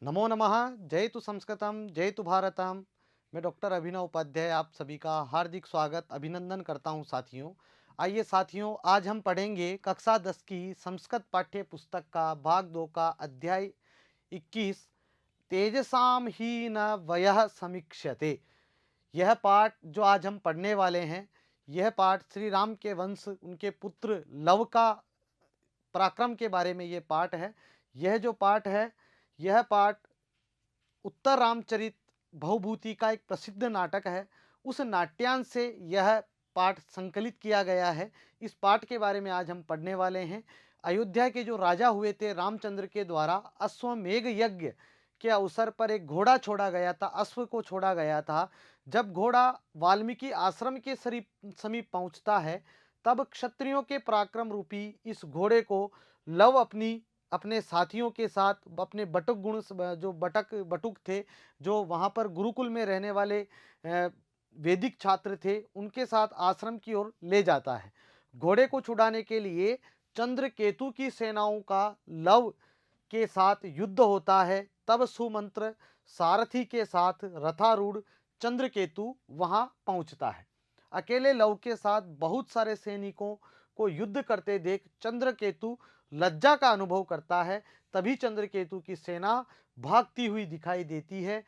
नमो नमः। जय तु संस्कृतम जय तु भारतम। मैं डॉक्टर अभिनव उपाध्याय आप सभी का हार्दिक स्वागत अभिनंदन करता हूं साथियों। आइए साथियों, आज हम पढ़ेंगे कक्षा 10 की संस्कृत पाठ्य पुस्तक का भाग 2 का अध्याय 21, तेजसाम ही न वयः समीक्ष्यते। यह पाठ जो आज हम पढ़ने वाले हैं, यह पाठ श्री राम के वंश उनके पुत्र लव का पराक्रम के बारे में ये पाठ है। यह जो पाठ है, यह पाठ उत्तर रामचरित भवभूति का एक प्रसिद्ध नाटक है। उस नाट्यांश से यह पाठ संकलित किया गया है। इस पाठ के बारे में आज हम पढ़ने वाले हैं। अयोध्या के जो राजा हुए थे रामचंद्र के द्वारा अश्वमेघ यज्ञ के अवसर पर एक घोड़ा छोड़ा गया था, अश्व को छोड़ा गया था। जब घोड़ा वाल्मीकि आश्रम के समीप पहुंचता है, तब क्षत्रियों के पराक्रम रूपी इस घोड़े को लव अपने साथियों के साथ अपने बटुक गुण जो बटुक थे, जो वहाँ पर गुरुकुल में रहने वाले वैदिक छात्र थे, उनके साथ आश्रम की ओर ले जाता है। घोड़े को छुड़ाने के लिए चंद्रकेतु की सेनाओं का लव के साथ युद्ध होता है। तब सुमंत्र सारथी के साथ रथारूढ़ चंद्रकेतु वहां पहुंचता है। अकेले लव के साथ बहुत सारे सैनिकों को युद्ध करते देख चंद्रकेतु लज्जा का अनुभव करता है। तभी चंद्रकेतु की सेना भागती हुई दिखाई देती है।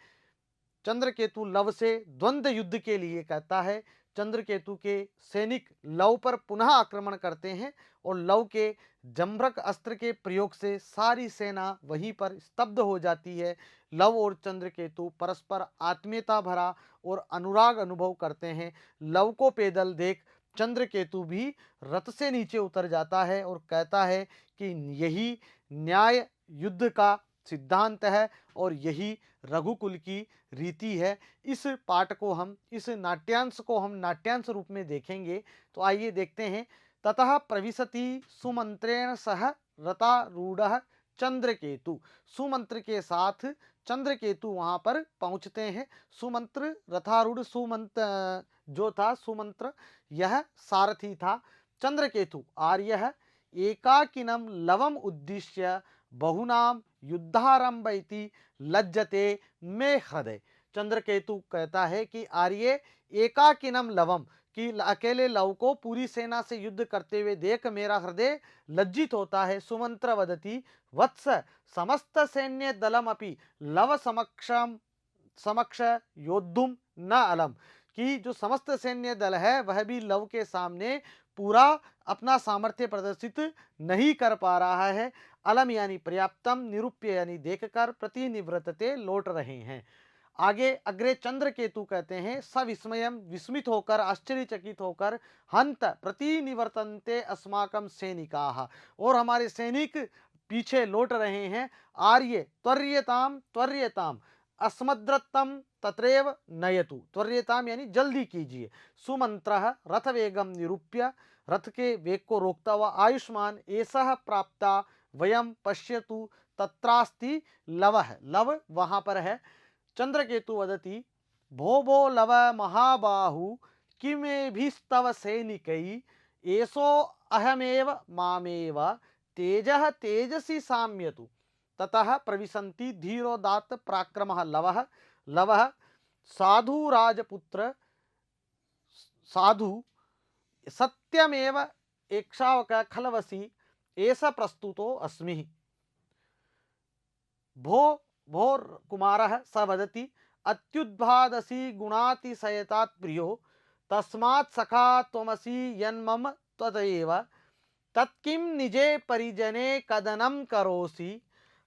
चंद्रकेतु लव से द्वंद्व युद्ध के लिए कहता है। चंद्रकेतु के सैनिक लव पर पुनः आक्रमण करते हैं और लव के जम्रक अस्त्र के प्रयोग से सारी सेना वहीं पर स्तब्ध हो जाती है। लव और चंद्रकेतु परस्पर आत्मीयता भरा और अनुराग अनुभव करते हैं। लव को पैदल देख चंद्रकेतु भी रथ से नीचे उतर जाता है और कहता है कि यही न्याय युद्ध का सिद्धांत है और यही रघुकुल की रीति है। इस पाठ को हम, इस नाट्यांश को हम नाट्यांश रूप में देखेंगे। तो आइए देखते हैं। ततः प्रविशति सुमंत्रेण सह रथारूढ़ चंद्रकेतु। सुमंत्र के साथ चंद्रकेतु वहां पर पहुंचते हैं। सुमंत्र रथारूढ़, सुमंत्र जो था सुमंत्र, यह सारथी था। चंद्रकेतु आर्य एकाकिनम लवम उद्दिश्य बहुनाम युद्धारंभ इति लज्जते में हृदय। चंद्रकेतु कहता है कि आर्य एकाकिनम लवम, कि अकेले लव को पूरी सेना से युद्ध करते हुए देख मेरा हृदय लज्जित होता है। सुमंत्र वदति वत्स समस्त सैन्य दलम अपि लव समक्ष योद्धुम न अलम, कि जो समस्त सैन्य दल है वह भी लव के सामने पूरा अपना सामर्थ्य प्रदर्शित नहीं कर पा रहा है। अलम यानी पर्याप्तम, निरूप्य यानी देखकर, प्रतिनिवृत्ते लौट रहे हैं। आगे अग्रे चंद्रकेतु कहते हैं सविस्मयम, विस्मित होकर, आश्चर्यचकित होकर, हंत प्रतिनिवर्तन्ते अस्माकम सैनिकाः, और हमारे सैनिक पीछे लौट रहे हैं। आर्य त्वर्यताम त्वर्यताम अस्मद्रतम तत्रैव नयतु, त्वर्यताम यानी जल्दी कीजिए। सुमंत्रः रथ वेगम निरूप्य, रथ के वेग को रोकता हुआ, आयुष्मान एषः प्राप्ता वयम पश्यतु तत्रास्ति लवः, लव वहां पर है। चंद्रकेतु वदति भो भो लव महाबाहु किमेभिस्तव सैनिकै एषो अहमेव मामेव तेजः तेजसी साम्यतु। ततः प्रविशन्ति धीरोदात्त पराक्रमः लवः, लवः साधु राजपुत्र साधु सत्यमेव एक्ष्वाक खलवसी एष प्रस्तुतो अस्मि। भो भोर कुमारः स वदति अत्युद्भादसि गुणातिशयतात् प्रियो तस्मात् सखा त्वमसि यन्मम त्वदेव तत्किं निजे परिजने कदनं करोसि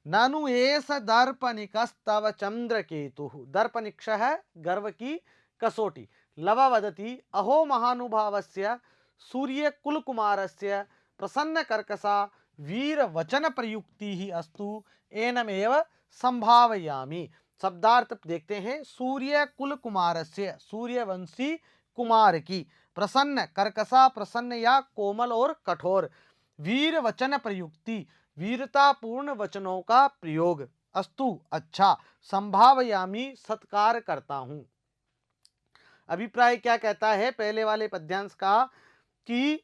ननु एष दर्पणिकस्तव चंद्रकेतुः। दर्पणिक्ष है गर्व की कसोटी। लव वदति अहो महानुभावस्य सूर्य कुल कुमारस्य प्रसन्न कर्कसा वीर वचन प्रयुक्ति ही अस्तु एनमेव संभावयामि। शब्दार्थ देखते हैं। सूर्य कुल कुमारस्य, सूर्यवंशी कुमार की, प्रसन्न कर्कसा प्रसन्न या कोमल और कठोर, वीर वचन प्रयुक्ति वीरतापूर्ण वचनों का प्रयोग, अस्तु अच्छा, संभावयामी सत्कार करता हूं। अभिप्राय क्या कहता है पहले वाले पद्यांश का, कि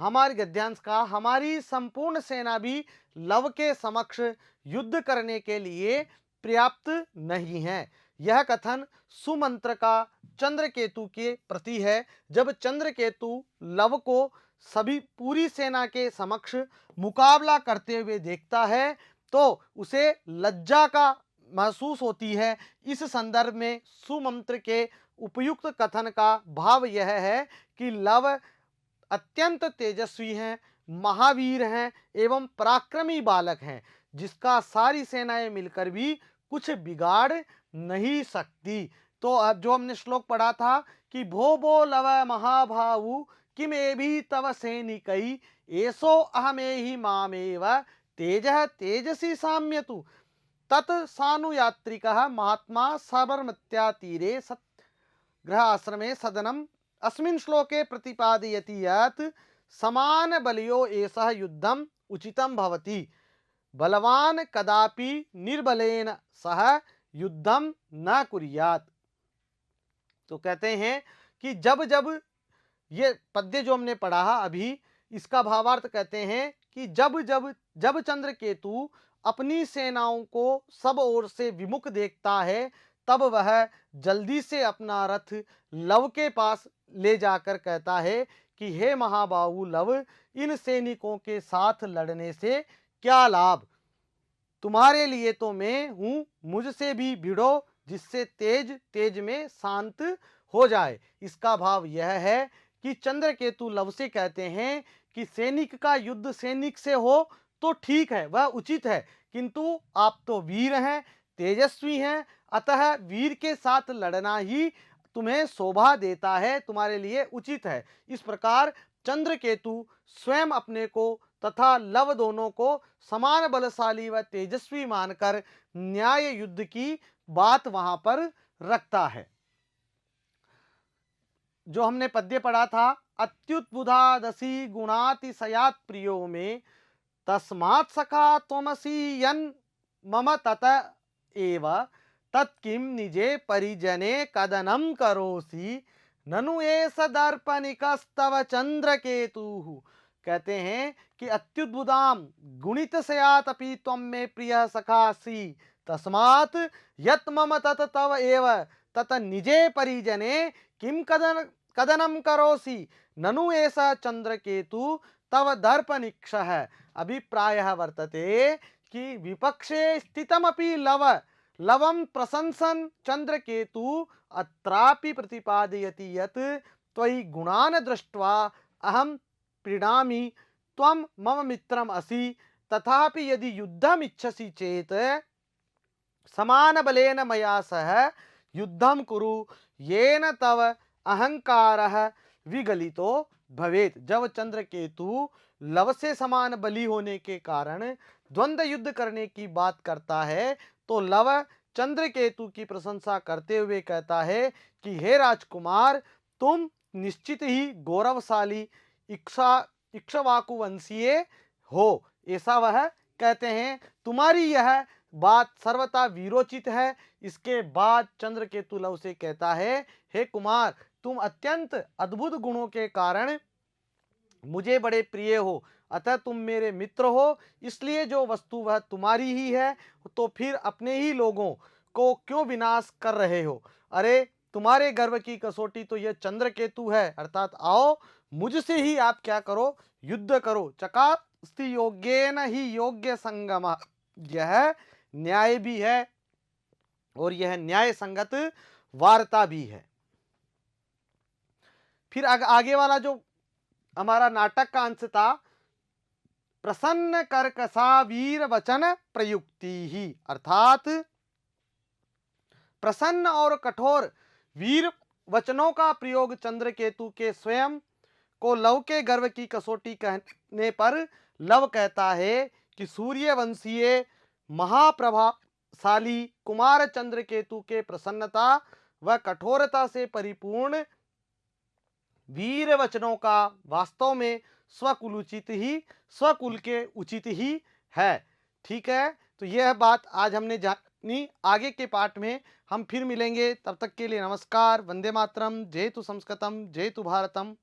हमारे गद्यांश का, हमारी संपूर्ण सेना भी लव के समक्ष युद्ध करने के लिए पर्याप्त नहीं है। यह कथन सुमंत्र का चंद्रकेतु के प्रति है। जब चंद्रकेतु लव को सभी पूरी सेना के समक्ष मुकाबला करते हुए देखता है तो उसे लज्जा का महसूस होती है। इस संदर्भ में सुमंत्र के उपयुक्त कथन का भाव यह है कि लव अत्यंत तेजस्वी हैं, महावीर हैं एवं पराक्रमी बालक हैं, जिसका सारी सेनाएं मिलकर भी कुछ बिगाड़ नहीं सकती। तो अब जो हमने श्लोक पढ़ा था कि भो भो लव महाभावु किमे भी तव सैनिकई एसो अहमेहि मामेव तेजः तेजसी साम्यतु तत् सानुयात्रिकः महात्मा साबरमत्या सत गृह आश्रमे सदनम अस्मिन् श्लोके प्रतिपादयति यत् समान बलियो एषः युद्धम उचितं भवति बलवान कदापि निर्बलेन सह युद्धम न कुर्यात्। तो कहते हैं कि जब जब ये पद्य जो हमने पढ़ा अभी, इसका भावार्थ कहते हैं कि जब चंद्रकेतु अपनी सेनाओं को सब ओर से विमुख देखता है तब वह जल्दी से अपना रथ लव के पास ले जाकर कहता है कि हे महाबाहु लव, इन सैनिकों के साथ लड़ने से क्या लाभ? तुम्हारे लिए तो मैं हूं, मुझसे भी भिड़ो जिससे तेज तेज में शांत हो जाए। इसका भाव यह है कि चंद्रकेतु लव से कहते हैं कि सैनिक का युद्ध सैनिक से हो तो ठीक है, वह उचित है, किंतु आप तो वीर हैं, तेजस्वी हैं, अतः वीर के साथ लड़ना ही तुम्हें शोभा देता है, तुम्हारे लिए उचित है। इस प्रकार चंद्रकेतु स्वयं अपने को तथा लव दोनों को समान बलशाली व तेजस्वी मानकर न्याय युद्ध की बात वहां पर रखता है। जो हमने पद्य पढ़ा था, अत्युत्बुधादसी गुणातिशयात् प्रियो में तस्मात् सखा त्वमसि यन् मम तत एव तत्किं निजे परिजने कदनं करोसि ननु एष दर्पणिकस्तव चंद्रकेतुः। कहते हैं कि अत्युद्भुताम गुणित सयात अपि त्वं मे प्रिय सखासि तस्मात् यत् मम तत तव एव तत निजे परिजने किं कदनं करोसि ननु एष चंद्रकेतु तव दर्पणिक्षः। अभिप्रायः वर्तते कि विपक्षे स्थितमपि लवं प्रशंसन चंद्रकेतु अत्रापि प्रतिपादयति यत् त्वयि गुणान् दृष्ट्वा अहं प्रीणामि त्वं मम मित्रम असि तथापि यदि युद्धम इच्छसि चेत समान बलेन मया सह युद्धम कुरु येन तव अहंकारः विगलितो भवेत। जब चंद्रकेतु लव से समान बली होने के कारण द्वंद्व युद्ध करने की बात करता है तो लव चंद्रकेतु की प्रशंसा करते हुए कहता है कि हे राजकुमार, तुम निश्चित ही गौरवशाली इक्ष्वाकु वंशीय हो, ऐसा वह कहते हैं। तुम्हारी यह बात सर्वथा वीरोचित है। इसके बाद चंद्रकेतु लव से कहता है, हे कुमार, तुम अत्यंत अद्भुत गुणों के कारण मुझे बड़े प्रिय हो, अतः तुम मेरे मित्र हो, इसलिए जो वस्तु वह तुम्हारी ही है, तो फिर अपने ही लोगों को क्यों विनाश कर रहे हो? अरे तुम्हारे गर्व की कसौटी तो यह चंद्रकेतु है, अर्थात आओ मुझसे ही आप क्या करो, युद्ध करो। चकास्ति योग्येन ही योग्य संगम, यह न्याय भी है और यह न्याय संगत वार्ता भी है। फिर आगे वाला जो हमारा नाटक का अंश था, प्रसन्न कर्कसा वीर वचन प्रयुक्ति ही, अर्थात प्रसन्न और कठोर वीर वचनों का प्रयोग चंद्रकेतु के स्वयं को लव के गर्व की कसौटी कहने पर लव कहता है कि सूर्यवंशीय महाप्रभाशाली कुमार चंद्रकेतु के प्रसन्नता व कठोरता से परिपूर्ण वीर वचनों का वास्तव में स्वकुल के उचित ही है। ठीक है, तो यह बात आज हमने जानी। आगे के पाठ में हम फिर मिलेंगे, तब तक के लिए नमस्कार, वंदे मातरम, जय तु संस्कृतम, जय तु भारतम।